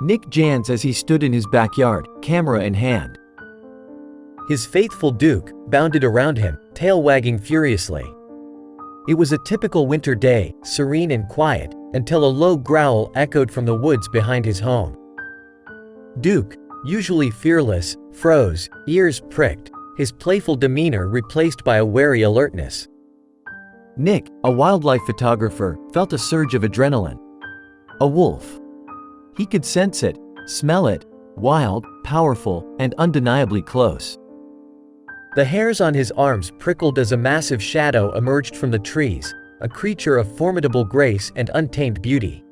Nick Jans as he stood in his backyard, camera in hand. His faithful Duke bounded around him, tail wagging furiously. It was a typical winter day, serene and quiet, until a low growl echoed from the woods behind his home. Duke, usually fearless, froze, ears pricked, his playful demeanor replaced by a wary alertness. Nick, a wildlife photographer, felt a surge of adrenaline. A wolf. He could sense it, smell it, wild, powerful, and undeniably close. The hairs on his arms prickled as a massive shadow emerged from the trees, a creature of formidable grace and untamed beauty.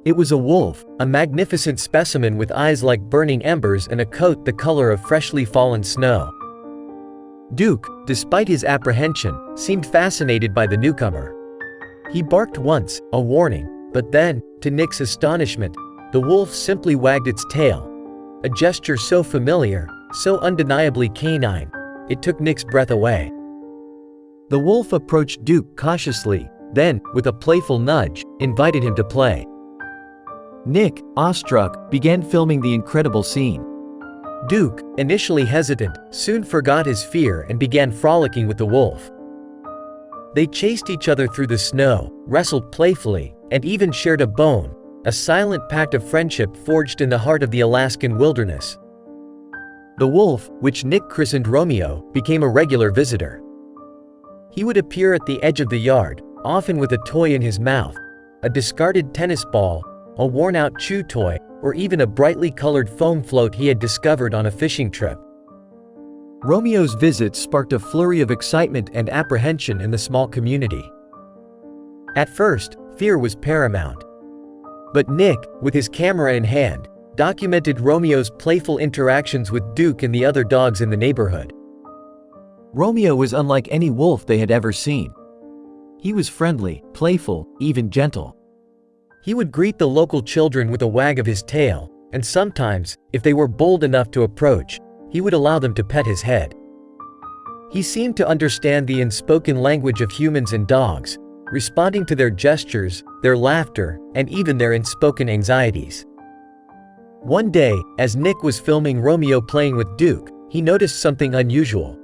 It was a wolf, a magnificent specimen with eyes like burning embers and a coat the color of freshly fallen snow. Duke, despite his apprehension, seemed fascinated by the newcomer. He barked once, a warning, but then, to Nick's astonishment, the wolf simply wagged its tail. A gesture so familiar, so undeniably canine, it took Nick's breath away. The wolf approached Duke cautiously, then, with a playful nudge, invited him to play. Nick, awestruck, began filming the incredible scene. Duke, initially hesitant, soon forgot his fear and began frolicking with the wolf. They chased each other through the snow, wrestled playfully, and even shared a bone, a silent pact of friendship forged in the heart of the Alaskan wilderness. The wolf, which Nick christened Romeo, became a regular visitor. He would appear at the edge of the yard, often with a toy in his mouth, a discarded tennis ball, a worn-out chew toy, or even a brightly colored foam float he had discovered on a fishing trip. Romeo's visit sparked a flurry of excitement and apprehension in the small community. At first, fear was paramount. But Nick, with his camera in hand, documented Romeo's playful interactions with Duke and the other dogs in the neighborhood. Romeo was unlike any wolf they had ever seen. He was friendly, playful, even gentle. He would greet the local children with a wag of his tail, and sometimes, if they were bold enough to approach, he would allow them to pet his head. He seemed to understand the unspoken language of humans and dogs, responding to their gestures, their laughter, and even their unspoken anxieties. One day, as Nick was filming Romeo playing with Duke, he noticed something unusual.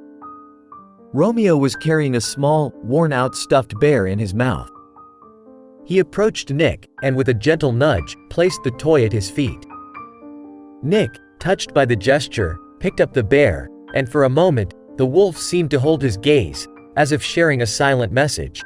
Romeo was carrying a small, worn-out stuffed bear in his mouth. He approached Nick, and with a gentle nudge, placed the toy at his feet. Nick, touched by the gesture, picked up the bear, and for a moment, the wolf seemed to hold his gaze, as if sharing a silent message.